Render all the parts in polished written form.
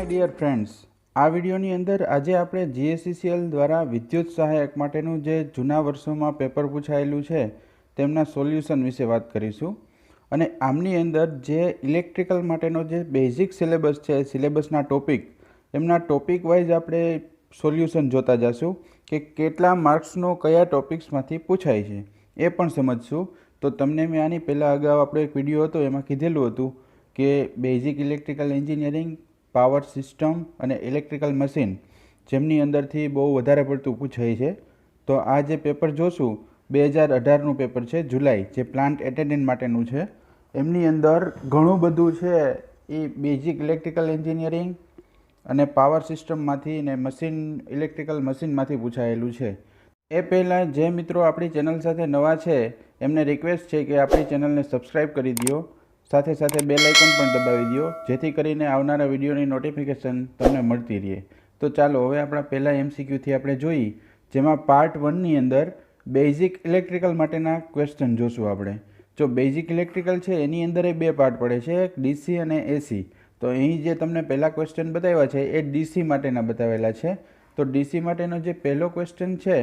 My dear friends, આ વિડીયોની અંદર આજે આપણે જીએસસીસીએલ દ્વારા વિદ્યુત સહાયક માટેનું જે જૂના વર્ષોમાં પેપર પૂછાયેલું છે તેમના સોલ્યુશન વિશે વાત કરીશું. અને આમની અંદર જે ઇલેક્ટ્રિકલ માટેનો જે બેઝિક સિલેબસ છે, સિલેબસના ટોપિક, એમના ટોપિક વાઇઝ આપણે સોલ્યુશન જોતા જશું કે કેટલા માર્ક્સનો કયા ટોપિક્સમાંથી પૂછાય છે એ પણ સમજશું. તો તમને મેં આની પહેલાં અગાઉ આપણો એક વિડીયો હતો એમાં કીધેલું હતું કે basic electrical engineering, power system અને ઇલેક્ટ્રિકલ મશીન જેમની અંદરથી બહુ વધારે પડતું પૂછાય છે. તો આ જે પેપર જોશું 2018નું પેપર છે, જુલાઈ, જે પ્લાન્ટ એટેન્ડન્ટ માટેનું છે. એમની અંદર ઘણું બધું છે એ બેઝિક ઇલેક્ટ્રિકલ એન્જિનિયરિંગ અને પાવર સિસ્ટમમાંથી ને મશીન, ઇલેક્ટ્રિકલ મશીનમાંથી પૂછાયેલું છે. એ પહેલાં જે મિત્રો આપણી ચેનલ સાથે નવા છે એમને રિક્વેસ્ટ છે કે આપણી ચેનલને સબસ્ક્રાઈબ કરી દો, સાથે સાથે બેલ આઇકન પણ દબાવી દો, જેથી કરીને આવનારા વિડીયોની નોટિફિકેશન તમને મળતી રહે. તો ચાલો હવે આપણા પહેલાં એમસીક્યુથી આપણે જોઈ, જેમાં પાર્ટ 1ની અંદર બેઝિક ઇલેક્ટ્રિકલ માટેના ક્વેશ્ચન જોશું આપણે. જો બેઝિક ઇલેક્ટ્રિકલ છે એની અંદર બે પાર્ટ પડે છે, એક ડીસી અને એસી. તો અહીં જે તમને પહેલા ક્વેશ્ચન બતાવ્યા છે એ ડીસી માટેના બતાવેલા છે. તો ડીસી માટેનો જે પહેલો ક્વેશ્ચન છે,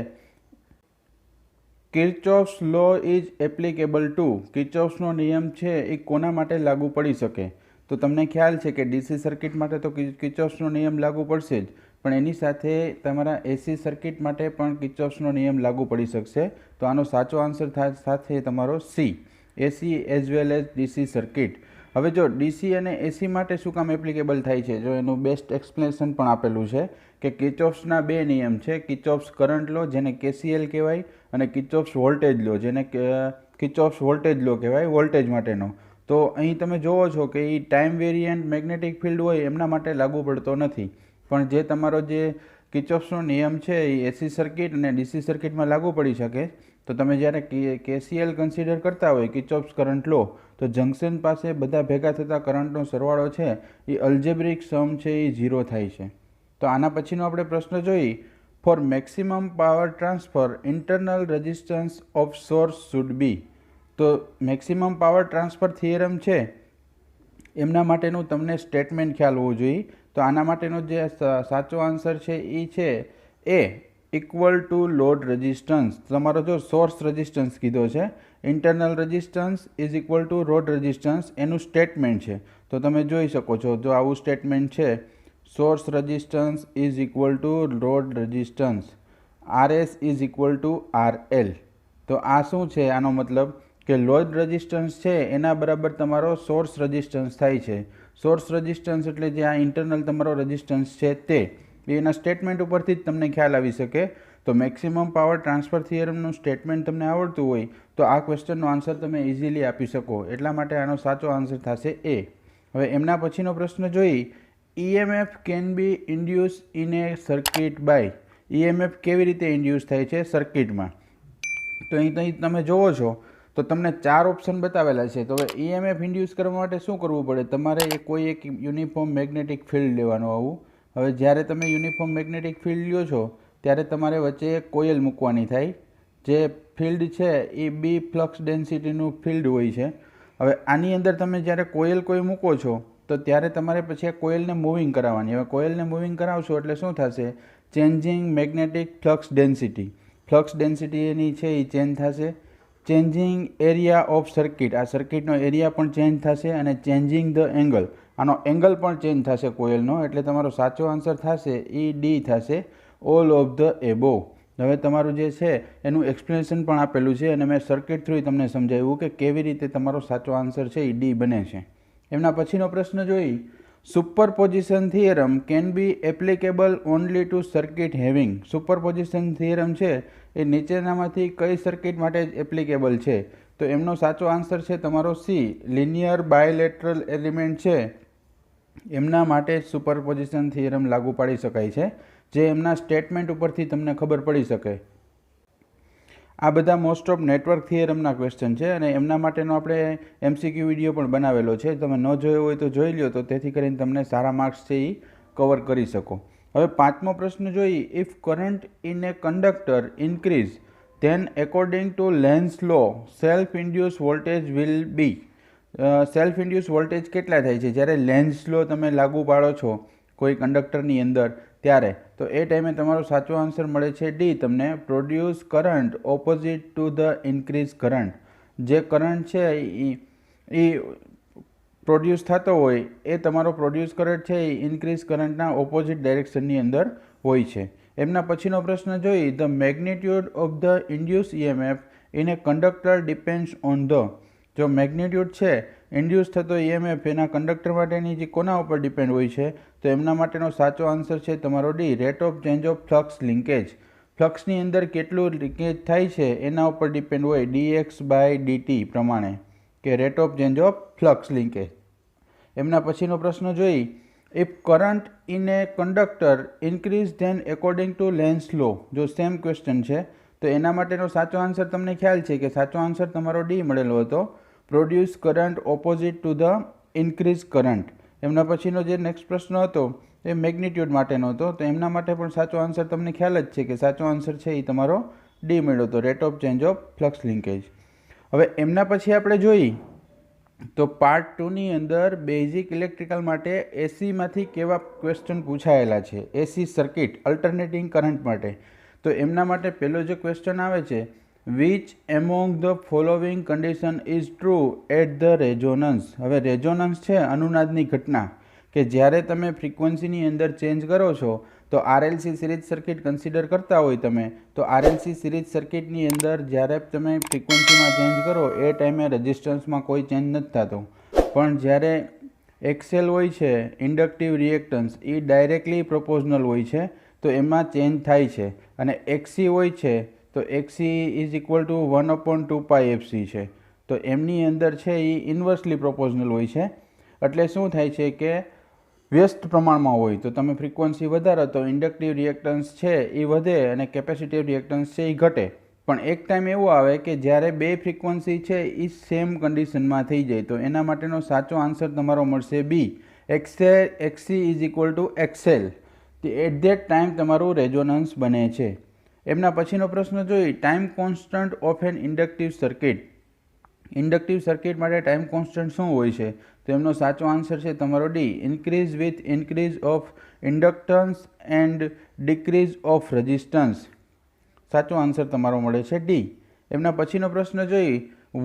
કિર્ચોફ્સ લો ઇઝ એપ્લિકેબલ ટુ, કિર્ચોફ્સનો નિયમ છે એ કોના માટે લાગુ પડી શકે? તો તમને ખ્યાલ છે કે ડીસી સર્કિટ માટે તો કિર્ચોફ્સનો નિયમ લાગુ પડશે જ, પણ એની સાથે તમારા એસી સર્કિટ માટે પણ કિર્ચોફ્સનો નિયમ લાગુ પડી શકશે. તો આનો સાચો આન્સર સાથે તમારો C, AC as well as DC circuit. હવે જો ડીસી અને એસી માટે શું કામ એપ્લિકેબલ થાય છે, જો એનું બેસ્ટ એક્સપ્લેનેશન પણ આપેલું છે કે કિર્ચોફ્સના બે નિયમ છે, કિર્ચોફ્સ કરંટ લો જેને કેસીએલ કહેવાય અને કિર્ચોફ્સ વોલ્ટેજ લો જેને કિર્ચોફ્સ વોલ્ટેજ લો કહેવાય, વોલ્ટેજ માટેનો. તો અહીં તમે જોવો છો કે એ ટાઈમ વેરિયન્ટ મેગ્નેટિક ફિલ્ડ હોય એમના માટે લાગુ પડતો નથી, પણ જે તમારો જે કિર્ચોફ્સનો નિયમ છે એ એસી સર્કિટ અને ડીસી સર્કિટમાં લાગુ પડી શકે. તો તમે જ્યારે કેસીએલ કન્સિડર કરતા હોય, કિર્ચોફ્સ કરંટ લો, તો જંક્શન પાસે બધા ભેગા થતા કરંટનો સરવાળો છે એ અલ્જેબ્રિક સમ છે એ 0 થાય છે. તો આના પછીનો આપણે પ્રશ્ન જોઈ, for maximum power transfer internal resistance of source should be. તો મેક્સિમમ પાવર ટ્રાન્સફર થિયરમ છે એમના માટેનું તમને સ્ટેટમેન્ટ ખ્યાલ હોવું જોઈએ. તો આના માટેનો જે સાચો આન્સર છે એ છે એ, ઇક્વલ ટુ લોડ રેઝિસ્ટન્સ. તમારો જો સોર્સ રેઝિસ્ટન્સ કીધો છે, internal resistance is equal to road resistance, એનું સ્ટેટમેન્ટ છે. તો તમે જોઈ શકો છો, જો આવું સ્ટેટમેન્ટ છે, source resistance is equal to road resistance, RS is equal two RL. તો આ શું છે, આનો મતલબ કે લોડ રેઝિસ્ટન્સ છે એના બરાબર તમારો સોર્સ રેઝિસ્ટન્સ થાય છે. સોર્સ રેઝિસ્ટન્સ એટલે જે આ ઇન્ટરનલ તમારો રેઝિસ્ટન્સ છે તે એના સ્ટેટમેન્ટ ઉપરથી જ તમને ખ્યાલ આવી શકે. તો મેક્સિમમ પાવર ટ્રાન્સફર થિયરમનું સ્ટેટમેન્ટ તમને આવડતું હોય તો આ ક્વેશ્ચનનો આન્સર તમે ઇઝીલી આપી શકો. એટલા માટે આનો સાચો આન્સર થશે એ. હવે એમના પછીનો પ્રશ્ન જોઈ, EMF can be induce in a circuit by. EMF કેવી રીતે ઇન્ડ્યુસ થાય છે સર્કિટમાં? તો અહીં તમે જોવો છો તો તમને 4 ઓપ્શન બતાવેલા છે. તો હવે EMF ઇન્ડ્યુસ કરવા માટે શું કરવું પડે? તમારે કોઈ એક યુનિફોર્મ મેગ્નેટિક ફિલ્ડ લેવાનું આવું. હવે જ્યારે તમે યુનિફોર્મ મેગ્નેટિક ફિલ્ડ લ્યો છો ત્યારે તમારે વચ્ચે એક કોઇલ મૂકવાની થાય. જે ફિલ્ડ છે એ બી ફ્લક્સ ડેન્સિટીનું ફિલ્ડ હોય છે. હવે આની અંદર તમે જ્યારે કોઇલ કોઈ મૂકો છો તો ત્યારે તમારે પછી આ કોઇલને મૂવિંગ કરાવવાની. હવે કોઇલને મૂવિંગ કરાવશો એટલે શું થશે? Changing magnetic flux density. Flux density એની છે એ ચેન્જ થશે. ચેન્જિંગ એરિયા ઓફ સર્કિટ, આ સર્કિટનો એરિયા પણ ચેન્જ થશે. અને ચેન્જિંગ ધ એંગલ, આનો એંગલ પણ ચેન્જ થશે કોઇલનો. એટલે તમારો સાચો આન્સર થશે એ ડી થશે, ઓલ ઓફ ધ એબોવ. હવે તમારું જે છે એનું એક્સપ્લેનેશન પણ આપેલું છે અને મેં સર્કિટ થ્રુ તમને સમજાવ્યું કે કેવી રીતે તમારો સાચો આન્સર છે એ ડી બને છે. એમના પછીનો પ્રશ્ન જોઈ, superposition theorem can be applicable only to circuit having. Superposition theorem છે એ નીચેનામાંથી કઈ સર્કિટ માટે જ એપ્લિકેબલ છે? તો એમનો સાચો આન્સર છે તમારો સી, લિનિયર બાયલેટરલ એલિમેન્ટ છે એમના માટે સુપરપોઝિશન થિયરમ લાગુ પાડી શકાય છે, જે એમના સ્ટેટમેન્ટ ઉપરથી તમને ખબર પડી શકે. આ બધા મોસ્ટ ઓફ નેટવર્ક થિયરમના ક્વેશ્ચન છે અને એમના માટેનો આપણે એમસીક્યુ વિડીયો પણ બનાવેલો છે. તમે ન જોયો હોય તો જોઈ લ્યો, તો તેથી કરીને તમને સારા માર્ક્સ છે એ કવર કરી શકો. હવે 5મો પ્રશ્ન જોઈ, if current in a conductor increase then according to Lenz law self induce voltage will be. Self induce voltage કેટલા થાય છે જ્યારે લેન્ઝ લો તમે લાગુ પાડો છો કોઈ કંડક્ટરની અંદર ત્યારે, તો એ ટાઈમે તમારો સાચો આન્સર મળે છે ડી તમને, produce current opposite to the increase current. જે કરંટ છે એ પ્રોડ્યુસ થતો હોય એ તમારો પ્રોડ્યુસ કરંટ છે એ ઇન્ક્રીઝ કરંટના ઓપોઝિટ ડાયરેક્શનની અંદર હોય છે. એમના પછીનો પ્રશ્ન જોઈ, the magnitude of the induce EMF in a conductor depends on the. જો મેગ્નિટ્યુડ છે ઇન્ડ્યુસ થતો ઇએમએફ એના કંડક્ટર માટેની જે કોના ઉપર ડિપેન્ડ હોય છે, તો એમના માટેનો સાચો આન્સર છે તમારો D, rate of change of flux linkage. ફ્લક્સની અંદર કેટલું લિંકેજ થાય છે એના ઉપર ડિપેન્ડ હોય, dx બાય dt પ્રમાણે, કે rate of change of flux linkage. એમના પછીનો પ્રશ્ન જોઈ, if current in a conductor increase then according to Lenz law. જો સેમ ક્વેશ્ચન છે તો એના માટેનો સાચો આન્સર તમને ખ્યાલ છે કે સાચો આન્સર તમારો ડી મળેલો હતો, produce current opposite to the increase current. એમના પછીનો જે નેક્સ્ટ પ્રશ્ન હતો એ મેગ્નિટ્યુડ માટેનો હતો, તો એમના માટે પણ સાચો આન્સર તમને ખ્યાલ જ છે કે સાચો આન્સર છે એ તમારો ડી મળ્યો હતો, rate of change of flux linkage. હવે એમના પછી આપણે જોઈ તો પાર્ટ 2ની અંદર બેઝિક ઇલેક્ટ્રિકલ માટે એસીમાંથી કેવા ક્વેશ્ચન પૂછાયેલા છે, એસી સર્કિટ અલ્ટરનેટિંગ કરંટ માટે. તો એમના માટે પહેલો જે ક્વેશ્ચન આવે છે, which among the following condition is true at the resonance. હવે રેઝોનન્સ છે અનુનાદની ઘટના, કે જ્યારે તમે ફ્રીક્વન્સીની અંદર ચેન્જ કરો છો તો આરએલસી સિરીઝ સર્કિટ કન્સિડર કરતા હોય તમે, તો આરએલસી સિરીઝ સર્કિટની અંદર જ્યારે તમે ફ્રીક્વન્સીમાં ચેન્જ કરો એ ટાઈમે રેઝિસ્ટન્સમાં કોઈ ચેન્જ નથી થતો, પણ જ્યારે એક્સએલ હોય છે ઇન્ડક્ટિવ રિએક્ટન્સ એ ડાયરેક્ટલી પ્રોપોઝનલ હોય છે, તો એમાં ચેન્જ થાય છે. અને એક્સી હોય છે તો એક્સી ઇઝ ઇક્વલ ટુ 1/2πfc છે, તો એમની અંદર છે એ ઇન્વર્સલી પ્રોપોઝનલ હોય છે. એટલે શું થાય છે કે વ્યસ્ત પ્રમાણમાં હોય તો તમે ફ્રીક્વન્સી વધારો તો ઇન્ડક્ટિવ રિએક્ટન્સ છે એ વધે અને કેપેસિટિવ રિએક્ટન્સ છે એ ઘટે. પણ એક ટાઈમ એવો આવે કે જ્યારે બે ફ્રીક્વન્સી છે એ સેમ કન્ડિશનમાં થઈ જાય, તો એના માટેનો સાચો આન્સર તમારો મળશે B, X C is equal to X L. At that time તમારું રેઝોનન્સ બને છે. એમના પછીનો પ્રશ્ન જોઈ, time constant of an inductive circuit. Inductive circuit માટે ટાઈમ કોન્સ્ટન્ટ શું હોય છે, તો એમનો સાચો આન્સર છે તમારો D, increase with increase of inductance and decrease of resistance. સાચો આન્સર તમારો મળે છે ડી. એમના પછીનો પ્રશ્ન જોઈ,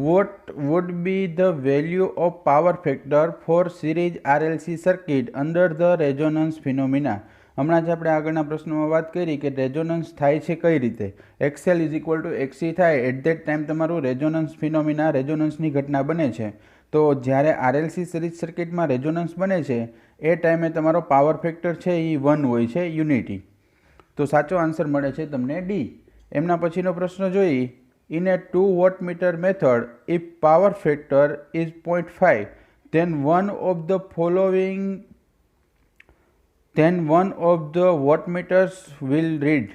what would be the value of power factor four series R L C circuit under the resonance phenomena. હમણાં જ આપણે આગળના પ્રશ્નમાં વાત કરી કે રેઝોનન્સ થાય છે કઈ રીતે, એક્સએલ ઇઝ ઇક્વલ ટુ એક્સી થાય, એટ ધેટ ટાઈમ તમારું રેઝોનન્સ ફિનોમિના રેઝોનન્સની ઘટના બને છે. તો જ્યારે આરએલસી સિરીઝ સર્કિટમાં રેઝોનન્સ બને છે એ ટાઈમે તમારો પાવર ફેક્ટર છે એ 1 હોય છે, યુનિટી. તો સાચો આન્સર મળે છે તમને ડી. એમના પછીનો પ્રશ્ન જોઈ, in a 2 wattmeter method if power factor is 0.5 then one of the wattmeters will read.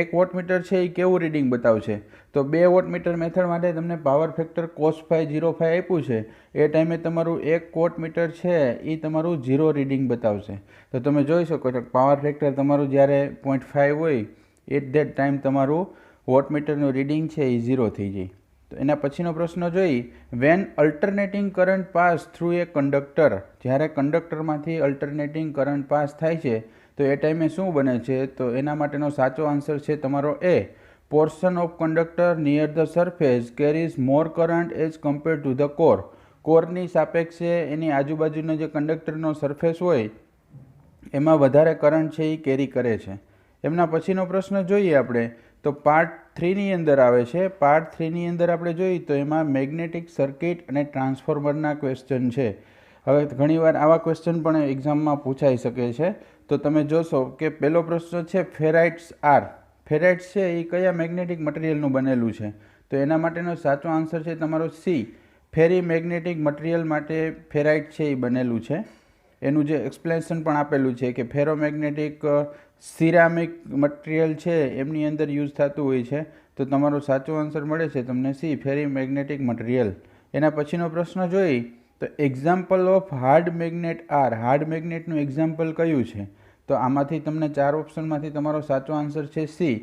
એક વોટમીટર છે એ કેવું રીડિંગ બતાવશે, તો 2 વોટમીટર મેથડ માટે તમને પાવર ફેક્ટર cos phi 0.5 આપ્યું છે, એ ટાઈમે તમારું એક વોટમીટર છે એ તમારું 0 રીડિંગ બતાવશે. તો તમે જોઈ શકો છો પાવર ફેક્ટર તમારું જ્યારે 0.5 હોય એટ ધેટ ટાઈમ તમારું વોટમીટરનું રીડિંગ છે એ 0 થઈ જાય. તો એના પછીનો પ્રશ્ન જોઈ, when alternating current pass through a conductor. જ્યારે કંડક્ટરમાંથી અલ્ટરનેટિંગ કરંટ પાસ થાય છે તો એ ટાઈમે શું બને છે, તો એના માટેનો સાચો આન્સર છે તમારો A, portion of conductor near the surface carries more current as compare to the core. કોરની સાપેક્ષે એની આજુબાજુનો જે કંડક્ટરનો સરફેસ હોય એમાં વધારે કરંટ છે એ કેરી કરે છે. એમના પછીનો પ્રશ્ન જોઈએ આપણે તો પાર્ટ 3ની અંદર આવે છે. પાર્ટ 3ની અંદર આપણે જોઈએ તો એમાં મેગ્નેટિક સર્કિટ અને ટ્રાન્સફોર્મરના ક્વેશ્ચન છે. હવે ઘણીવાર આવા ક્વેશ્ચન પણ એક્ઝામમાં પૂછાઈ શકે છે. તો તમે જોશો કે પહેલો પ્રશ્ન છે ફેરાઇટ્સ આર. ફેરાઇટ્સ છે એ કયા મેગ્નેટિક મટીરિયલનું બનેલું છે, તો એના માટેનો સાચો આન્સર છે તમારો સી, ફેરી મેગ્નેટિક મટીરિયલ માટે ફેરાઇટ છે એ બનેલું છે. એનું જે એક્સપ્લેનેશન પણ આપેલું છે કે ફેરોમેગ્નેટિક સિરામિક મટીરિયલ છે એમની અંદર યુઝ થતું હોય છે. તો તમારો સાચો આન્સર મળે છે તમને સી, ફેરી મેગ્નેટિક મટીરિયલ. એના પછીનો પ્રશ્ન જોઈ તો example of hard magnet are. Hard મેગ્નેટનું એક્ઝામ્પલ કયું છે, તો આમાંથી તમને 4 ઓપ્શનમાંથી તમારો સાચો આન્સર છે સી,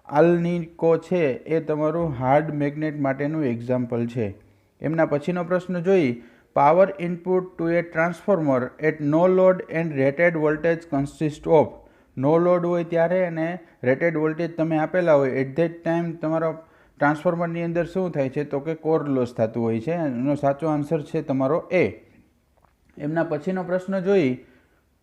આલ્નિકો છે એ તમારું હાર્ડ મેગ્નેટ માટેનું એક્ઝામ્પલ છે. એમના પછીનો પ્રશ્ન જોઈ, power input to a transformer at no load and rated voltage consist of. No load હોય ત્યારે અને રેટેડ વોલ્ટેજ તમે આપેલા હોય એટ ધેટ ટાઈમ તમારો ટ્રાન્સફોર્મરની અંદર શું થાય છે તો કે કોર લોસ થતું હોય છે. એનો સાચો આન્સર છે તમારો એ. એમના પછીનો પ્રશ્ન જોઈ,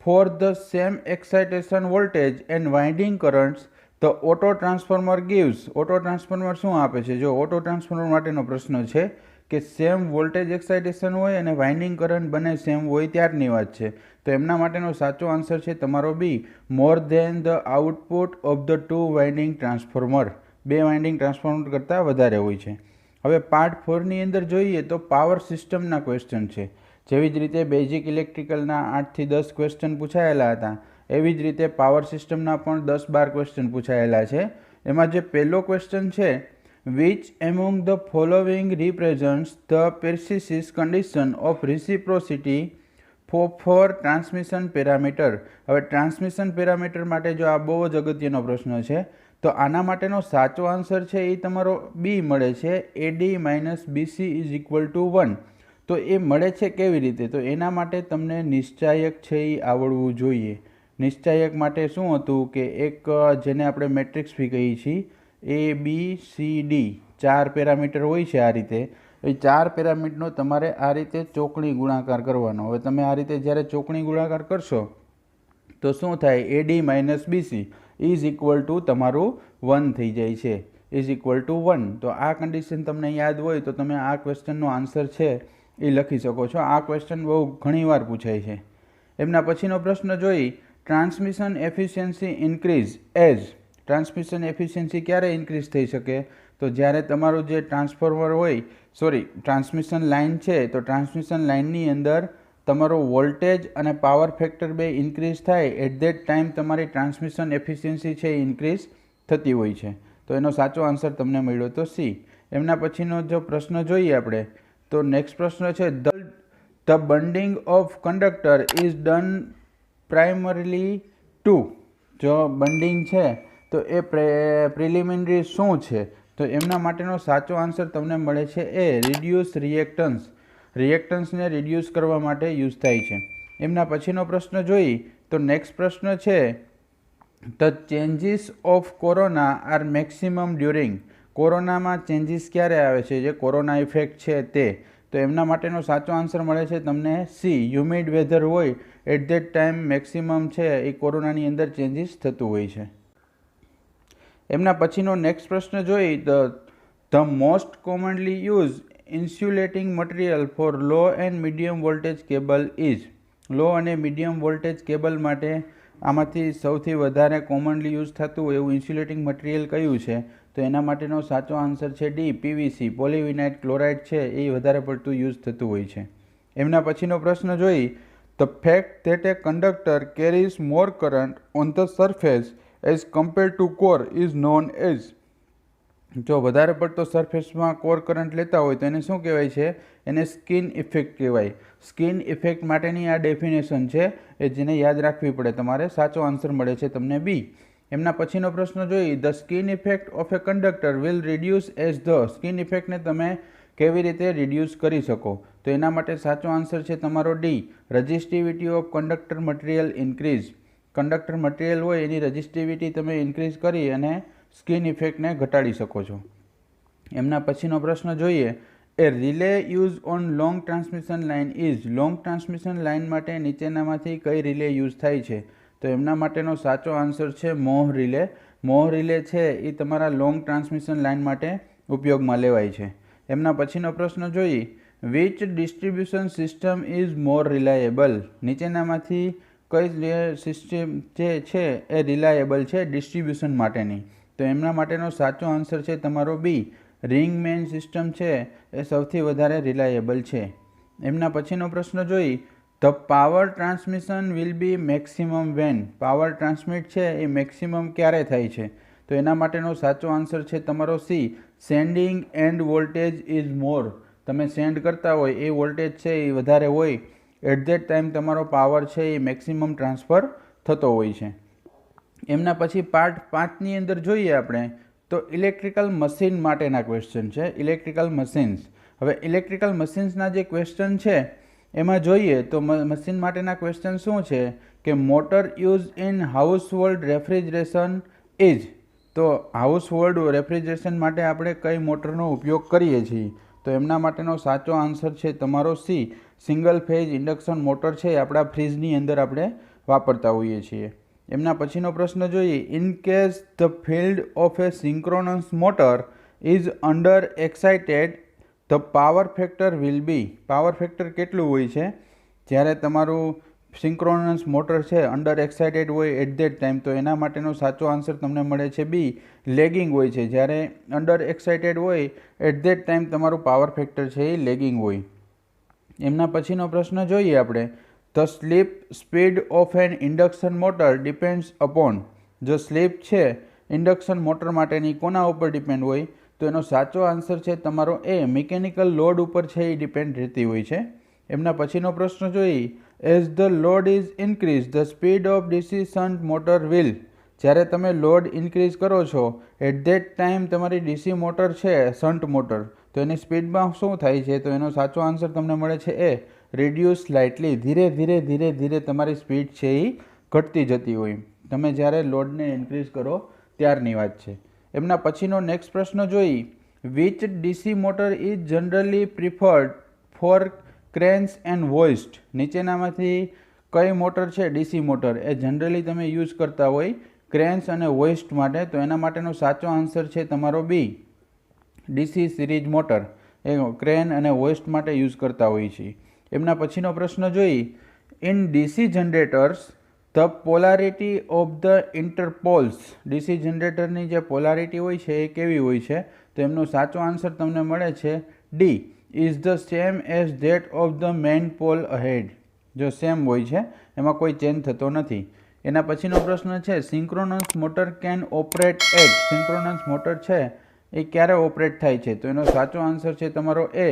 for the same excitation voltage and winding currents the auto transformer gives. Auto transformer શું આપે છે? જો ઓટો ટ્રાન્સફોર્મર માટેનો પ્રશ્ન છે કે સેમ વોલ્ટેજ એક્સાઇટેશન હોય અને વાઇન્ડિંગ કરંટ બંને સેમ હોય ત્યારની વાત છે. તો એમના માટેનો સાચો આન્સર છે તમારો B, more than the output of the two winding transformer. બે વાઇન્ડિંગ ટ્રાન્સફોર્મર કરતાં વધારે હોય છે. હવે પાર્ટ 4ની અંદર જોઈએ તો પાવર સિસ્ટમના ક્વેશ્ચન છે. જેવી જ રીતે બેઝિક ઇલેક્ટ્રિકલના 8 થી 10 ક્વેશ્ચન પૂછાયેલા હતા, એવી જ રીતે પાવર સિસ્ટમના પણ 10-12 ક્વેશ્ચન પૂછાયેલા છે. એમાં જે પહેલો ક્વેશ્ચન છે, which among the following represents the precise condition of reciprocity for transmission parameter. હવે ટ્રાન્સમિશન પેરામીટર માટે જો આ બહુ જ અગત્યનો પ્રશ્ન છે, તો આના માટેનો સાચો આન્સર છે એ તમારો બી મળે છે, AD - BC = 1. તો એ મળે છે કેવી રીતે? તો એના માટે તમને નિશ્ચાયક છે એ આવડવું જોઈએ. નિશ્ચાયક માટે શું હતું કે એક જેને આપણે મેટ્રિક્સ ફી કહીએ છીએ, ABCD 4 પેરામીટર હોય છે. આ રીતે એ 4 પેરામીટરનો તમારે આ રીતે ચોકડી ગુણાકાર કરવાનો. હવે તમે આ રીતે જ્યારે ચોકડી ગુણાકાર કરશો તો શું થાય? AD - BC = તમારું 1 થઈ જાય છે, =1. તો આ કન્ડિશન તમને યાદ હોય તો તમે આ ક્વેશ્ચનનો આન્સર છે એ લખી શકો છો. આ ક્વેશ્ચન બહુ ઘણીવાર પૂછાય છે. એમના પછીનો પ્રશ્ન જોઈ, transmission efficiency increase as. Transmission efficiency ક્યારે ઇન્ક્રીઝ થઈ શકે? તો જ્યારે તમારું જે ટ્રાન્સફોર્મર હોય, ટ્રાન્સમિશન લાઇન છે, તો ટ્રાન્સમિશન લાઇનની અંદર તમારો વોલ્ટેજ અને પાવર ફેક્ટર બે ઇન્ક્રીઝ થાય એટ ધેટ ટાઈમ તમારી ટ્રાન્સમિશન એફિશિયન્સી છે એ ઇન્ક્રીઝ થતી હોય છે. તો એનો સાચો આન્સર તમને મળ્યો તો સી. એમના પછીનો જો પ્રશ્ન જોઈએ આપણે, તો નેક્સ્ટ પ્રશ્ન છે, the bundling of conductor is done primarily to. જો બંડિંગ છે તો એ પ્રિલિમિનરી શું છે? તો એમના માટેનો સાચો આન્સર તમને મળે છે એ, રિડ્યુસ રિએક્ટન્સ. રિએક્ટન્સને રિડ્યુસ કરવા માટે યુઝ થાય છે. એમના પછીનો પ્રશ્ન જોઈ તો નેક્સ્ટ પ્રશ્ન છે, the changes of corona are maximum during. કોરોનામાં ચેન્જીસ ક્યારે આવે છે? જે કોરોના ઇફેક્ટ છે તે. તો એમના માટેનો સાચો આન્સર મળે છે તમને સી, હ્યુમિડ વેધર હોય એટ ધેટ ટાઈમ મેક્સિમમ છે એ કોરોનાની અંદર ચેન્જીસ થતું હોય છે. એમના પછીનો નેક્સ્ટ પ્રશ્ન જોઈ, the most commonly use insulating material for low and medium voltage cable is. Low અને મીડિયમ વોલ્ટેજ કેબલ માટે આમાંથી સૌથી વધારે કોમનલી યુઝ થતું હોય એવું ઇન્સ્યુલેટિંગ મટીરિયલ કયું છે? તો એના માટેનો સાચો આન્સર છે ડી, PVC. પોલિવિનાઇલ ક્લોરાઇડ છે એ વધારે પડતું યુઝ થતું હોય છે. એમના પછીનો પ્રશ્ન જોઈ, the fact that A conductor carries more current on the surface as compare two core is known as. જો વધારે પડતો સરફેસમાં કોર કરંટ લેતા હોય તો એને શું કહેવાય છે? એને સ્કિન ઇફેક્ટ કહેવાય. સ્કિન ઇફેક્ટ માટેની આ ડેફિનેશન છે એ જેને યાદ રાખવી પડે તમારે. સાચો આન્સર મળે છે તમને બી. એમના પછીનો પ્રશ્ન જોઈ, the skin effect of a conductor will reduce as the. Skin ઇફેક્ટને તમે કેવી રીતે રિડ્યુસ કરી શકો? તો એના માટે સાચો આન્સર છે તમારો D, resistivity of conductor material increase. Conductor material હોય એની રજિસ્ટિવિટી તમે ઇન્ક્રીઝ કરી અને સ્કિન ઇફેક્ટને ઘટાડી શકો છો. એમના પછીનો પ્રશ્ન જોઈએ, a relay use on long transmission line is. Long transmission line માટે નીચેનામાંથી કઈ રિલે યુઝ થાય છે? તો એમના માટેનો સાચો આન્સર છે મોહ રિલે. મોહ રિલે છે એ તમારા લોંગ ટ્રાન્સમિશન લાઇન માટે ઉપયોગમાં લેવાય છે. એમના પછીનો પ્રશ્ન જોઈ, which distribution system is more reliable. નીચેનામાંથી કઈ સિસ્ટમ જે છે એ રિલાયેબલ છે ડિસ્ટ્રીબ્યુશન માટેની? તો એમના માટેનો સાચો આન્સર છે તમારો બી, રિંગ મેઇન સિસ્ટમ છે એ સૌથી વધારે રિલાયેબલ છે. એમના પછીનો પ્રશ્ન જોઈ, the power transmission will be maximum when. Power transmit છે એ મેક્સિમમ ક્યારે થાય છે? તો એના માટેનો સાચો આન્સર છે તમારો C, sending end voltage is more. તમે સેન્ડ કરતા હોય એ વોલ્ટેજ છે એ વધારે હોય એટ ધેટ ટાઈમ તમારો પાવર છે એ મેક્સિમમ ટ્રાન્સફર થતો હોય છે. એમના પછી પાર્ટ 5ની અંદર જોઈએ આપણે તો ઇલેક્ટ્રિકલ મશીન માટેના ક્વેશ્ચન છે. Electrical machines. હવે ઇલેક્ટ્રિકલ મશીન્સના જે ક્વેશ્ચન છે એમાં જોઈએ તો મશીન માટેના ક્વેશ્ચન શું છે કે motor use in household refrigeration is, તો હાઉસહોલ્ડ રેફ્રિજરેશન માટે આપણે કઈ મોટરનો ઉપયોગ કરીએ છીએ? તો એમના માટેનો સાચો આન્સર છે તમારો C, single phase induction motor છે આપણા ફ્રીજની અંદર આપણે વાપરતા હોઈએ છીએ. એમના પછીનો પ્રશ્ન જોઈએ, in case the field of A synchronous motor is under excited the power factor will be, power factor કેટલું હોય છે જ્યારે તમારું સિંક્રોનસ મોટર છે અંડર એક્સાઇટેડ હોય એટ ધેટ ટાઈમ? તો એના માટેનો સાચો આન્સર તમને મળે છે બી, લેગિંગ હોય છે. જ્યારે અંડર એક્સાઇટેડ હોય એટ ધેટ ટાઈમ તમારું પાવર ફેક્ટર છે એ લેગિંગ હોય. એમના પછીનો પ્રશ્ન જોઈએ આપણે, the slip speed of an induction motor depends upon, જો સ્લીપ છે ઇન્ડક્શન મોટર માટેની કોના ઉપર ડિપેન્ડ હોય? તો એનો સાચો આન્સર છે તમારો એ, મિકેનિકલ લોડ ઉપર છે એ ડિપેન્ડ રહેતી હોય છે. એમના પછીનો પ્રશ્ન જોઈએ, as the load is increase the speed of DC shunt motor will, જ્યારે તમે લોડ ઇન્ક્રીઝ કરો છો એટ ધેટ ટાઈમ તમારી ડીસી મોટર છે શન્ટ મોટર, તો એની સ્પીડમાં શું થાય છે? તો એનો સાચો આન્સર તમને મળે છે એ, રિડ્યુસ સ્લાઇટલી, ધીરે ધીરે ધીરે ધીરે તમારી સ્પીડ છે એ ઘટતી જતી હોય તમે જ્યારે લોડને ઇન્ક્રીઝ કરો ત્યારની વાત છે. એમના પછીનો નેક્સ્ટ પ્રશ્ન જોઈ, which DC motor is generally preferred for cranes and hoist, નીચેનામાંથી કઈ મોટર છે ડીસી મોટર એ જનરલી તમે યુઝ કરતા હોય ક્રેન્સ અને હોઇસ્ટ માટે? તો એના માટેનો સાચો આન્સર છે તમારો બી, ડીસી સિરીઝ મોટર એ ક્રેન અને હોઇસ્ટ માટે યુઝ કરતા હોય છે. એમના પછીનો પ્રશ્ન જોઈ, in DC generators the polarity of the interpoles, DC જનરેટરની જે પોલારિટી હોય છે એ કેવી હોય છે? તો એમનો સાચો આન્સર તમને મળે છે D, is the same as that of the main pole ahead, જો સેમ હોય છે એમાં કોઈ ચેન્જ થતો નથી. એના પછીનો પ્રશ્ન છે, synchronous motor can operate at, synchronous motor છે એ ક્યારે ઓપરેટ થાય છે? તો એનો સાચો આન્સર છે તમારો એ,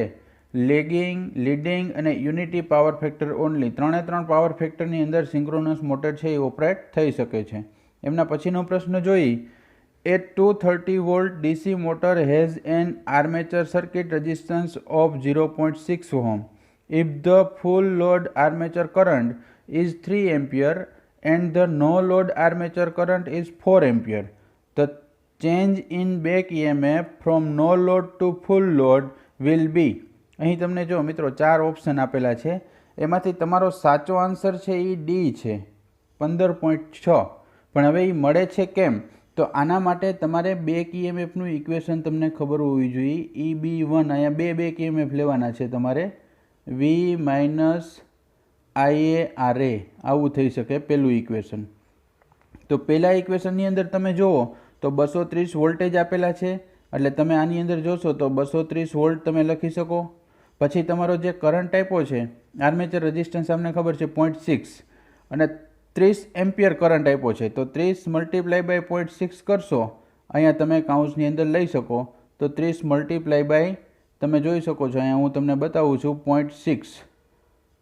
લેગિંગ, લીડિંગ અને યુનિટી પાવર ફેક્ટર ઓનલી, ત્રણે ત્રણ પાવર ફેક્ટરની અંદર સિંક્રોનસ મોટર છે એ ઓપરેટ થઈ શકે છે. એમના પછીનો પ્રશ્ન જોઈ, a 230 volt DC motor has an armature circuit resistance of 0.6 ohm. If the full load armature current is 3 ampere and the no load armature current is 4 ampere, the change in back EMF from no load to full load will be, અહીં તમને જો મિત્રો 4 option આપેલા છે એમાંથી તમારો સાચો answer છે એ ડી છે, 15.6. પણ હવે એ મળે છે કેમ? તો આના માટે તમારે બેક ઈએમએફનું ઇક્વેશન તમને ખબર હોવી જોઈએ. EB1 અહીંયા બે બેક ઈએમએફ લેવાના છે તમારે, V માઇનસ IA RA આવું થઈ શકે પહેલું ઇક્વેશન. તો પહેલા ઇક્વેશનની અંદર તમે જુઓ તો 230 વોલ્ટેજ આપેલા છે એટલે તમે આની અંદર જોશો તો 230 વોલ્ટ તમે લખી શકો. પછી તમારો જે કરંટ આપ્યો છે આર્મેચર રેઝિસ્ટન્સ આપણને ખબર છે 0.6 અને 30 એમ્પિયર કરંટ આપ્યો છે, તો 30 મલ્ટીપ્લાય બાય 0.6 કરશો, અહીંયા તમે કાઉન્સની અંદર લઈ શકો તો 30 મલ્ટીપ્લાય બાય તમે જોઈ શકો છો, અહીંયા હું તમને બતાવું છું 0.6.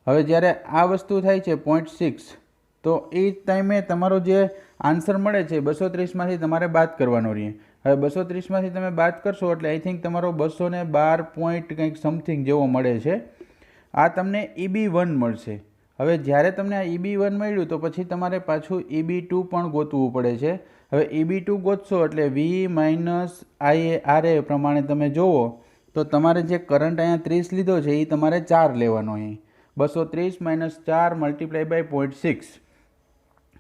હવે જ્યારે આ વસ્તુ થાય છે 0.6 તો એ ટાઈમે તમારો જે આન્સર મળે છે 230માંથી તમારે બાદ કરવાનો રહે. હવે 230માંથી તમે બાદ કરશો એટલે આઈ થિંક તમારો 212 પોઈન્ટ કંઈક સમથિંગ જેવો મળે છે. આ તમને EB1 મળશે. હવે જ્યારે તમને આ EB1 મળ્યું તો પછી તમારે પાછું EB2 પણ ગોતવું પડે છે. હવે EB2 ગોતશો એટલે V માઇનસ IA RA પ્રમાણે તમે જુઓ તો તમારે જે કરંટ અહીંયા 30 લીધો છે એ તમારે 4 લેવાનો, અહીં 230 માઇનસ 4 મલ્ટીપ્લાય બાય 0.6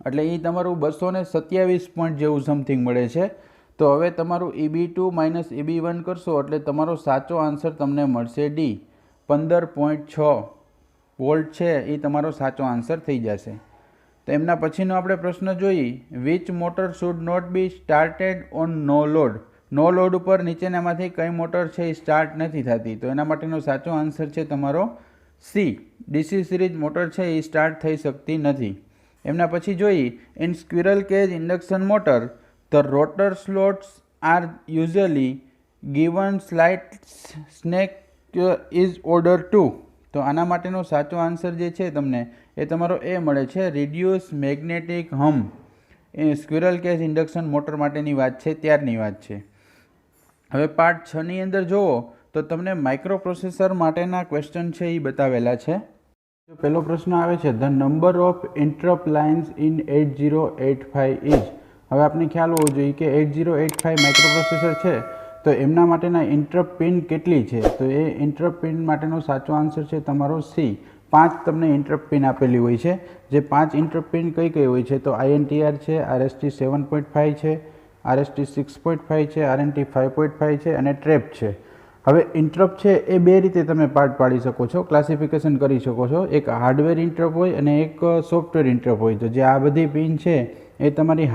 એટલે એ તમારું 227 પોઈન્ટ જેવું સમથિંગ મળે છે. તો હવે તમારું EB2 માઇનસ EB1 કરશો એટલે તમારો સાચો આન્સર તમને મળશે ડી, 15.6 વોલ્ટ છે એ તમારો સાચો આન્સર થઈ જશે. તો એમના પછીનો આપણે પ્રશ્ન જોઈએ, which motor should not be started on no load, no load ઉપર નીચેનામાંથી કઈ મોટર છે એ સ્ટાર્ટ નથી થતી? તો એના માટેનો સાચો આન્સર છે તમારો સી, ડીસી સિરીઝ મોટર છે એ સ્ટાર્ટ થઈ શકતી નથી. એમના પછી જોઈએ, in squirrel cage induction motor the rotor slots are usually given slight snake is order to. તો આના માટેનો સાચો આન્સર જે છે તમને એ તમારો એ મળે છે, રિડ્યુસ મેગ્નેટિક હમ. એ સ્ક્વિરલ કેજ ઇન્ડક્શન મોટર માટેની વાત છે ત્યારની વાત છે. હવે પાર્ટ 6ની અંદર જુઓ તો તમને માઇક્રો પ્રોસેસર માટેના ક્વેશ્ચન છે એ બતાવેલા છે. પહેલો પ્રશ્ન આવે છે, the number of interrupt lines in 8085 is. હવે આપણે ખ્યાલ હોવો જોઈએ કે 8085 માઇક્રોપ્રોસેસર છે તો એમના માટેના ઇન્ટરપ્ટ પિન કેટલી છે. તો એ ઇન્ટરપ્ટ પિન માટેનો સાચો આન્સર છે તમારો સી. 5 તમને ઇન્ટરપ્ટ પિન આપેલી હોય છે. જે 5 ઇન્ટરપ્ટ પિન કઈ કઈ હોય છે તો INTR છે, RST 7.5 છે, RST 6.5 છે, RNT 5.5 છે અને ટ્રેપ છે. હવે ઇન્ટરપ્ટ છે એ બે રીતે તમે પાર્ટ પાડી શકો છો, ક્લાસિફિકેશન કરી શકો છો. એક હાર્ડવેર ઇન્ટરપ્ટ હોય અને એક સોફ્ટવેર ઇન્ટરપ્ટ હોય. તો જે આ બધી પિન છે એ તમારી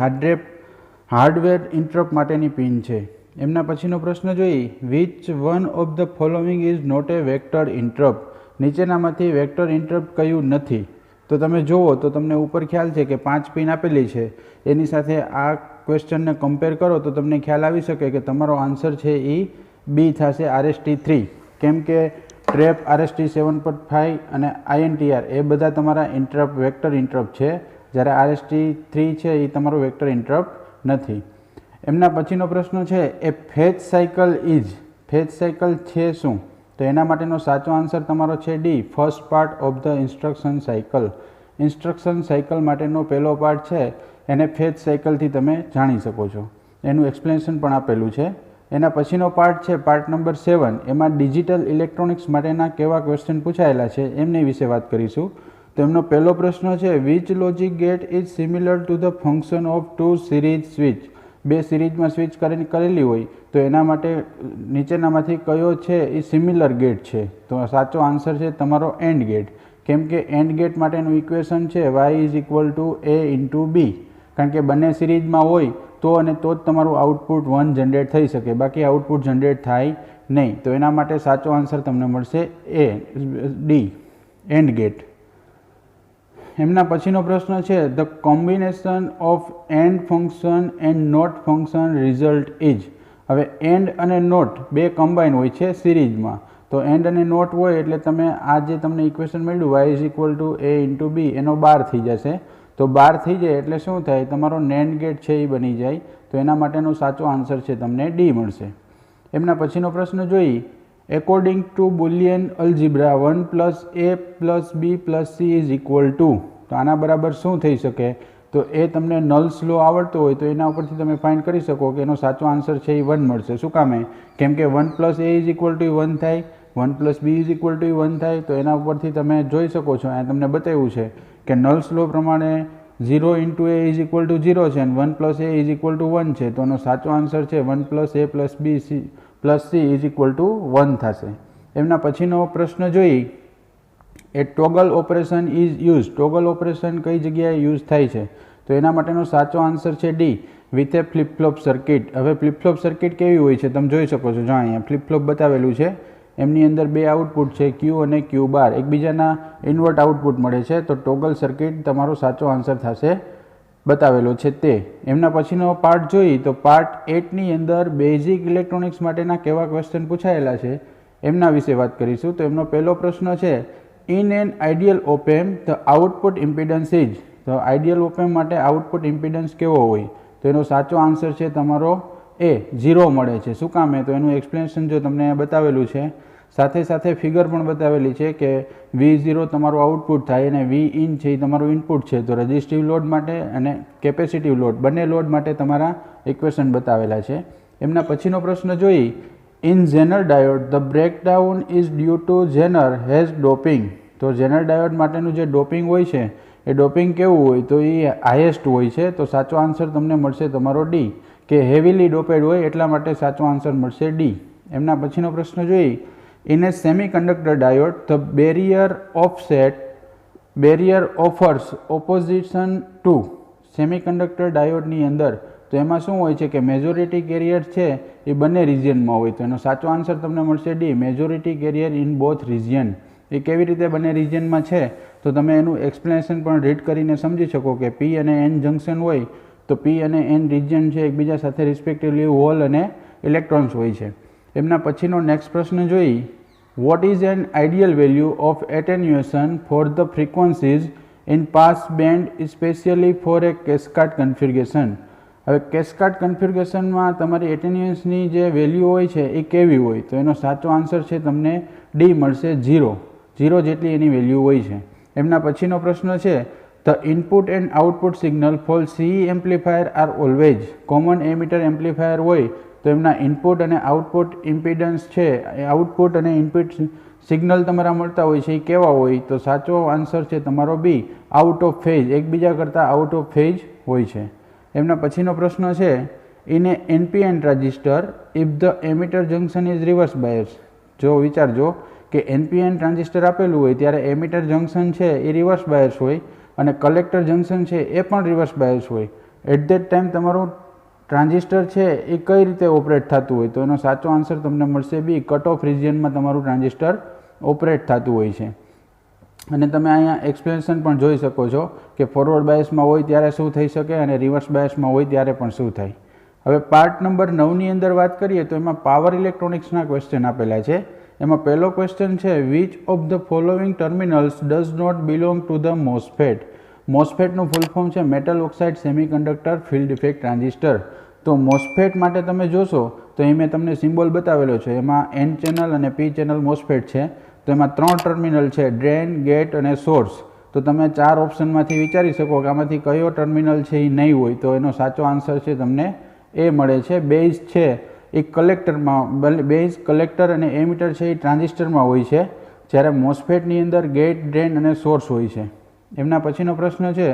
હાર્ડવેર ઇન્ટરપ્ટ માટેની પિન છે. એમના પછીનો પ્રશ્ન જોઈએ, which one of the following is not a vector interrupt. નીચેનામાંથી વેક્ટર ઇન્ટરપ્ટ કયું નથી. તો તમે જુઓ તો તમને ઉપર ખ્યાલ છે કે 5 પિન આપેલી છે, એની સાથે આ ક્વેશ્ચનને કમ્પેર કરો તો તમને ખ્યાલ આવી શકે કે તમારો આન્સર છે એ બી થશે, RST 3. કેમ કે ટ્રેપ, RST 7.5 અને INTR એ બધા તમારા ઇન્ટરપ્ટ વેક્ટર ઇન્ટરપ્ટ છે, જ્યારે RST 3 છે એ તમારો વેક્ટર ઇન્ટરપ્ટ નથી. એમના પછીનો પ્રશ્ન છે, a fetch cycle is. Fetch cycle છે શું? તો એના માટેનો સાચો આન્સર તમારો છે D, first part of the instruction cycle. Instruction cycle માટેનો પહેલો પાર્ટ છે એને ફેચ સાયકલથી તમે જાણી શકો છો. એનું એક્સપ્લેનેશન પણ આપેલું છે. એના પછીનો પાર્ટ છે પાર્ટ નંબર 7. એમાં ડિજિટલ ઇલેક્ટ્રોનિક્સ માટેના કેવા ક્વેશ્ચન પૂછાયેલા છે એમની વિશે વાત કરીશું. તો એમનો પહેલો પ્રશ્ન છે, which logic gate is similar to the function of 2 series switch. 2 સિરીઝમાં સ્વિચ કરેલી હોય તો એના માટે નીચેનામાંથી કયો છે એ સિમિલર ગેટ છે. તો સાચો આન્સર છે તમારો એન્ડ ગેટ. કેમ કે એન્ડ ગેટ માટેનું ઇક્વેશન છે y is equal two a into b. કારણ કે બંને સિરીઝમાં હોય તો અને તો જ તમારું આઉટપુટ 1 જનરેટ થઈ શકે, બાકી આઉટપુટ જનરેટ થાય નહીં. તો એના માટે સાચો આન્સર તમને મળશે ડી, એન્ડ ગેટ. એમના પછીનો પ્રશ્ન છે, the combination of and function and not function result is. હવે એન્ડ અને નોટ બે કમ્બાઈન હોય છે સિરીઝમાં. તો એન્ડ અને નોટ હોય એટલે તમે આ જે તમને ઇક્વેશન મળ્યું y is equal two a into b એનો 12 થઈ જશે. તો 12 થઈ જાય એટલે શું થાય, તમારો નેન્ડ ગેટ છે એ બની જાય. તો એના માટેનો સાચો આન્સર છે તમને ડી મળશે. એમના પછીનો પ્રશ્ન જોઈ, according to Boolean algebra 1 plus a plus b plus c is equal to. તો આના બરાબર શું થઈ શકે? તો એ તમને નલ્સ લો આવડતો હોય તો એના ઉપરથી તમે ફાઇન્ડ કરી શકો કે એનો સાચો આન્સર છે એ 1 મળશે. શું કામે? કેમ કે 1 plus a is equal to 1 થાય, 1 plus b is equal to 1 થાય. તો એના ઉપરથી તમે જોઈ શકો છો, અહીંયા તમને બતાવ્યું છે કે નલ્સ લો પ્રમાણે 0 into a is equal to 0 છે અને 1 plus a is equal to 1 છે. તો એનો સાચો આન્સર છે 1 plus a plus b plus c is equal to 1 થશે. એમના પછીનો પ્રશ્ન જોઈ, a toggle operation is use. Toggle operation કઈ જગ્યાએ યુઝ થાય છે? તો એના માટેનો સાચો આન્સર છે D, with a flip flop circuit. હવે ફ્લિપ ફ્લોપ સર્કિટ કેવી હોય છે તમે જોઈ શકો છો. જો અહીંયા ફ્લિપ ફ્લોપ બતાવેલું છે, એમની અંદર બે આઉટપુટ છે Q અને Q બાર, એકબીજાના ઇન્વર્ટ આઉટપુટ મળે છે. તો ટોગલ સર્કિટ તમારો સાચો આન્સર થશે, બતાવેલો છે તે. એમના પછીનો પાર્ટ જોઈ તો પાર્ટ 8ની અંદર બેઝિક ઇલેક્ટ્રોનિક્સ માટેના કેવા ક્વેશ્ચન પૂછાયેલા છે એમના વિશે વાત કરીશું. તો એમનો પહેલો પ્રશ્ન છે, in an ideal opamp the output impedance is. તો આઈડિયલ ઓપેમ્પ માટે આઉટપુટ ઇમ્પિડન્સ કેવો હોય? તો એનો સાચો આન્સર છે તમારો એ 0 મળે છે. શું કામે? તો એનું એક્સપ્લેનેશન જો તમને બતાવેલું છે, સાથે સાથે ફિગર પણ બતાવેલી છે કે V0 તમારું આઉટપુટ થાય અને V ઇન છે એ તમારું ઇનપુટ છે. તો રેઝિસ્ટિવ લોડ માટે અને કેપેસિટિવ લોડ બંને લોડ માટે તમારા ઇક્વેશન બતાવેલા છે. એમના પછીનો પ્રશ્ન જોઈ, in Zener diode the breakdown is due to Zener has doping. તો ઝેનર ડાયોડ માટેનું જે ડોપિંગ હોય છે એ ડોપિંગ કેવું હોય? તો એ હાઈએસ્ટ હોય છે. તો સાચો આન્સર તમને મળશે તમારો ડી, કે હેવીલી ડોપેડ હોય એટલા માટે સાચો આન્સર મળશે ડી. એમના પછીનો પ્રશ્ન જોઈ, in a semiconductor diode the barrier offers opposition to. Semiconductor ડાયોડની અંદર તો એમાં શું હોય છે કે મેજોરિટી કેરિયર છે એ બંને રિજિયનમાં હોય. તો એનો સાચો આન્સર તમને મળશે D, majority carrier in both region. એ કેવી રીતે બંને રિજિયનમાં છે તો તમે એનું એક્સપ્લેનેશન પણ રીડ કરીને સમજી શકો કે P અને N જંક્શન હોય તો P અને N રિજિયન છે એકબીજા સાથે રિસ્પેક્ટિવલી હોલ અને ઇલેક્ટ્રોન્સ હોય છે. એમના પછીનો નેક્સ્ટ પ્રશ્ન જોઈ, what is an ideal value of attenuation for the frequencies in pass band specially for a cascade configuration. હવે કેસ્કાડ કન્ફિગ્યુરેશનમાં તમારી એટેન્યુએશનની જે વેલ્યુ હોય છે એ કેવી હોય? તો એનો સાચો આન્સર છે તમને ડી મળશે 0 જેટલી એની વેલ્યુ હોય છે. એમના પછીનો પ્રશ્ન છે the input and output signal for CE amplifier are always common emitter amplifier હોય તો એમના ઇનપુટ અને આઉટપુટ ઇમ્પિડન્સ છે એ આઉટપુટ અને ઇનપુટ સિગ્નલ તમારા મળતા હોય છે એ કેવા હોય તો સાચો આન્સર છે તમારો બી આઉટ ઓફ ફેઝ એકબીજા કરતાં આઉટ ઓફ ફેઝ હોય છે. એમના પછીનો પ્રશ્ન છે in a NPN transistor if the emitter junction is reverse bias. જો વિચારજો કે એનપીએન ટ્રાન્ઝિસ્ટર આપેલું હોય ત્યારે એમીટર જંક્શન છે એ રિવર્સ બાયસ હોય અને કલેક્ટર જંક્શન છે એ પણ રિવર્સ બાયસ હોય. એટ ધેટ ટાઈમ તમારું ટ્રાન્ઝિસ્ટર છે એ કઈ રીતે ઓપરેટ થતું હોય તો એનો સાચો આન્સર તમને મળશે બી કટ ઓફ રિજિયનમાં તમારું ટ્રાન્ઝિસ્ટર ઓપરેટ થતું હોય છે. અને તમે અહીંયા એક્સપ્લેનેશન પણ જોઈ શકો છો કે ફોરવર્ડ બાયસમાં હોય ત્યારે શું થઈ શકે અને રિવર્સ બાયસમાં હોય ત્યારે પણ શું થાય. હવે પાર્ટ નંબર 9ની અંદર વાત કરીએ તો એમાં પાવર ઇલેક્ટ્રોનિક્સના ક્વેશ્ચન આપેલા છે. એમાં પહેલો ક્વેશ્ચન છે which of the following terminals does not belong to the MOSFET. મોસ્ફેટનું ફૂલ ફોર્મ છે metal oxide semiconductor field effect transistor. તો મોસ્ફેટ માટે તમે જોશો તો અહીં મેં તમને સિમ્બોલ બતાવેલો છે. એમાં એન ચેનલ અને પી ચેનલ મોસ્ફેટ છે. તો એમાં 3 ટર્મિનલ છે ડ્રેન, ગેટ અને સોર્સ. તો તમે 4 ઓપ્શનમાંથી વિચારી શકો કે આમાંથી કયો ટર્મિનલ છે એ નહીં હોય તો એનો સાચો આન્સર છે તમને એ મળે છે. બેઝ છે એ કલેક્ટરમાં બેઝ કલેક્ટર અને એમીટર છે એ ટ્રાન્ઝિસ્ટરમાં હોય છે જ્યારે મોસ્ફેટની અંદર ગેટ, ડ્રેન અને સોર્સ હોય છે. એમના પછીનો પ્રશ્ન છે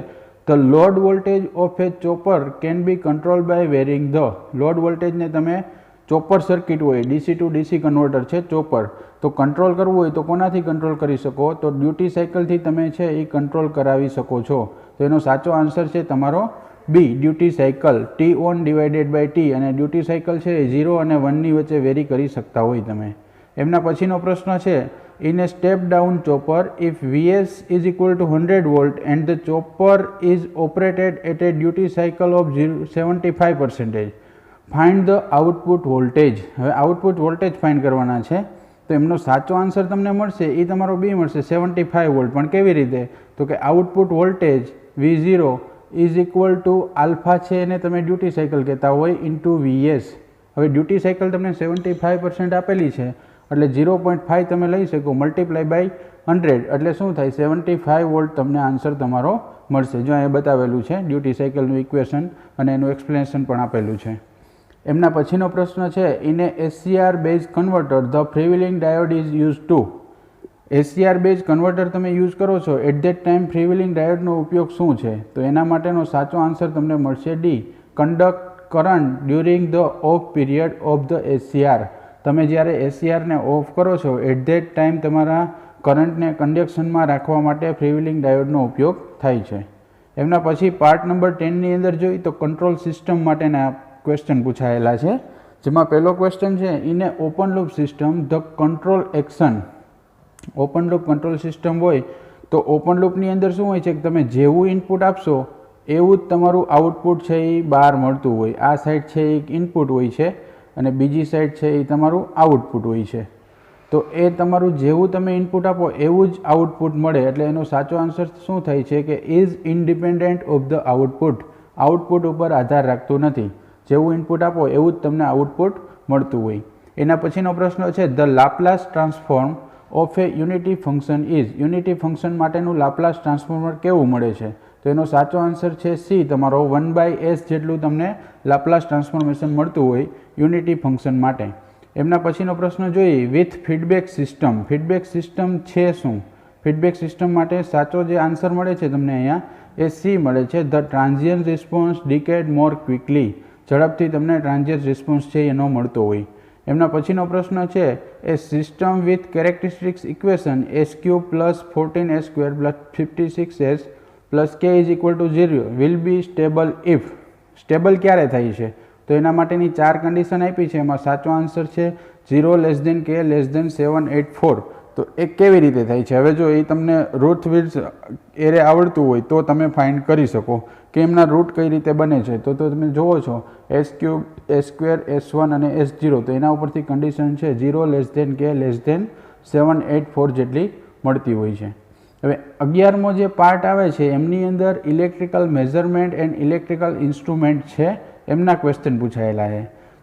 the load voltage of a chopper can be control by varying the. Load વોલ્ટેજને તમે ચોપર સર્કિટ હોય ડીસી ટુ ડીસી કન્વર્ટર છે ચોપર તો કંટ્રોલ કરવું હોય તો કોનાથી કંટ્રોલ કરી શકો તો ડ્યુટી સાયકલથી તમે છે એ કંટ્રોલ કરાવી શકો છો. તો એનો સાચો આન્સર છે તમારો B duty cycle T on divided by T. અને ડ્યુટી સાયકલ છે એ 0 અને 1ની વચ્ચે વેરી કરી શકતા હોય તમે. એમના પછીનો પ્રશ્ન છે in a step down chopper if VS is equal to 100 volt and the chopper is operated at a duty cycle of 75%. Find the output voltage. હવે આઉટપુટ વોલ્ટેજ ફાઇન્ડ કરવાના છે તો એમનો સાચો આન્સર તમને મળશે એ તમારો બી મળશે 75 વોલ્ટ. પણ કેવી રીતે તો કે output voltage V0 is equal to alpha છે એને તમે ડ્યુટી સાયકલ કહેતા હોય ઇન્ટુ વીએસ. હવે ડ્યુટી સાયકલ તમને 75% આપેલી છે એટલે 0.5 તમે લઈ શકો મલ્ટીપ્લાય બાય 100 એટલે શું થાય 75 વોલ્ટ તમને આન્સર તમારો મળશે. જો અહીંયા બતાવેલું છે ડ્યુટી સાયકલનું ઇક્વેશન અને એનું એક્સપ્લેનેશન પણ આપેલું છે. એમના પછીનો પ્રશ્ન છે in A SCR base converter the freewheeling diode is use to. SCR base converter તમે યુઝ કરો છો એટ ધેટ ટાઈમ ફ્રીવ્હીલિંગ ડાયોડનો ઉપયોગ શું છે તો એના માટેનો સાચો આન્સર તમને મળશે D conduct current during the off period of the SCR. તમે જ્યારે એસસીઆરને ઓફ કરો છો એટ ધેટ ટાઈમ તમારા કરંટને કન્ડક્શનમાં રાખવા માટે ફ્રીવ્હીલિંગ ડાયોડનો ઉપયોગ થાય છે. એમના પછી પાર્ટ નંબર 10ની અંદર જોઈએ તો કંટ્રોલ સિસ્ટમ માટેના ક્વેશ્ચન પૂછાયેલા છે. જેમાં પહેલો ક્વેશ્ચન છે in A open loop system the control action. Open loop control system હોય તો ઓપન લૂપની અંદર શું હોય છે કે તમે જેવું ઇનપુટ આપશો એવું જ તમારું આઉટપુટ છે એ બહાર મળતું હોય. આ સાઈડ છે એ ઇનપુટ હોય છે અને બીજી સાઈડ છે એ તમારું આઉટપુટ હોય છે. તો એ તમારું જેવું તમે ઇનપુટ આપો એવું જ આઉટપુટ મળે એટલે એનો સાચો આન્સર શું થાય છે કે is independent of the output. Output ઉપર આધાર રાખતું નથી. જેવું ઇનપુટ આપો એવું જ તમને આઉટપુટ મળતું હોય. એના પછીનો પ્રશ્ન છે the Laplace transform of A unity function is. Unity function માટેનું લાપ્લાસ ટ્રાન્સફોર્મર કેવું મળે છે તો એનો સાચો આન્સર છે સી તમારો 1/s જેટલું તમને લાપ્લાસ ટ્રાન્સફોર્મેશન મળતું હોય યુનિટી ફંક્શન માટે. એમના પછીનો પ્રશ્ન જોઈએ with feedback system. Feedback system છે શું? ફીડબેક સિસ્ટમ માટે સાચો જે આન્સર મળે છે તમને અહીંયા એ સી મળે છે the transient response decade more quickly. ઝડપથી તમને ટ્રાન્ઝિયન્ટ રિસ્પોન્સ છે એનો મળતો હોય. એમના પછીનો પ્રશ્ન છે a system with characteristics equation SQ plus 14S² plus 56S plus K is equal to 0 will be stable if. Stable ક્યારે થાય છે તો એના માટેની 4 કન્ડિશન આપી છે. એમાં સાચો આન્સર છે 0 less than K less than 784. તો એ કેવી રીતે થાય છે? હવે જો એ તમને રૂટ વિડ્થ એરે આવડતું હોય તો તમે ફાઇન્ડ કરી શકો કે એમના રૂટ કઈ રીતે બને છે. તો તમે જુઓ છો S3, S² S1 અને S0 તો એના ઉપરથી કન્ડિશન છે 0 less than K less than 784 જેટલી મળતી હોય છે. હવે 11મો જે પાર્ટ આવે છે એમની અંદર electrical measurement and electrical instrument છે એમના ક્વેશ્ચન પૂછાયેલા છે.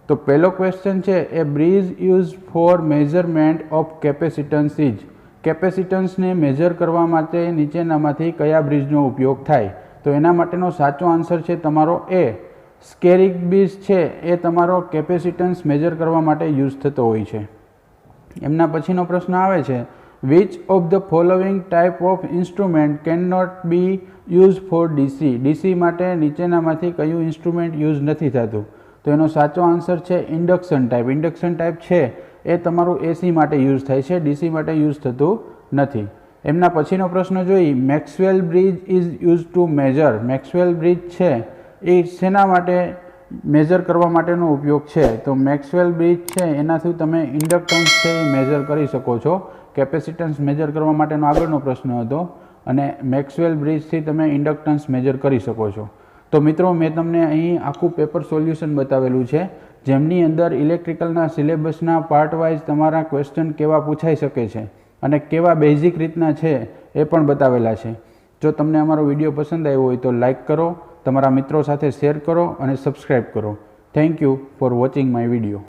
તો પહેલો ક્વેશ્ચન છે a bridge use for measurement of capacitance is. કેપેસિટન્સને મેજર કરવા માટે નીચેનામાંથી કયા બ્રિજનો ઉપયોગ થાય? તો એના માટેનો સાચો આન્સર છે તમારો એ. સ્કેરિક બ્રિજ છે એ તમારો કેપેસિટન્સ મેજર કરવા માટે યુઝ થતો હોય છે. એમના પછીનો પ્રશ્ન આવે છે, which of the following type of instrument can not be use for DC? DC માટે નીચેનામાંથી કયું ઇન્સ્ટ્રુમેન્ટ યુઝ નથી થતું? તો એનો સાચો આન્સર છે ઇન્ડક્શન ટાઈપ. ઇન્ડક્શન ટાઈપ છે એ તમારું એસી માટે યુઝ થાય છે, ડીસી માટે યુઝ થતું નથી. એમના પછીનો પ્રશ્ન જોઈ, Maxwell bridge is use to major. Maxwell bridge છે એ શેના માટે મેજર કરવા માટેનો ઉપયોગ છે? તો મેક્સવેલ બ્રિજ છે એનાથી તમે ઇન્ડક્ટન્સ છે એ મેજર કરી શકો છો. કેપેસિટન્સ મેજર કરવા માટેનો આગળનો પ્રશ્ન હતો અને મેક્સવેલ બ્રિજથી તમે ઇન્ડક્ટન્સ મેજર કરી શકો છો. તો મિત્રો, મેં તમને અહીં આખું પેપર સોલ્યુશન બતાવેલું છે, જેમની અંદર ઇલેક્ટ્રિકલના સિલેબસના પાર્ટ વાઇઝ તમારા ક્વેશ્ચન કેવા પૂછાઈ શકે છે અને કેવા બેઝિક રીતના છે એ પણ બતાવેલા છે. જો તમને અમારો વિડીયો પસંદ આવ્યો હોય તો લાઇક કરો, તમારા મિત્રો સાથે શેર કરો અને સબસ્ક્રાઈબ કરો. Thank you for watching my video.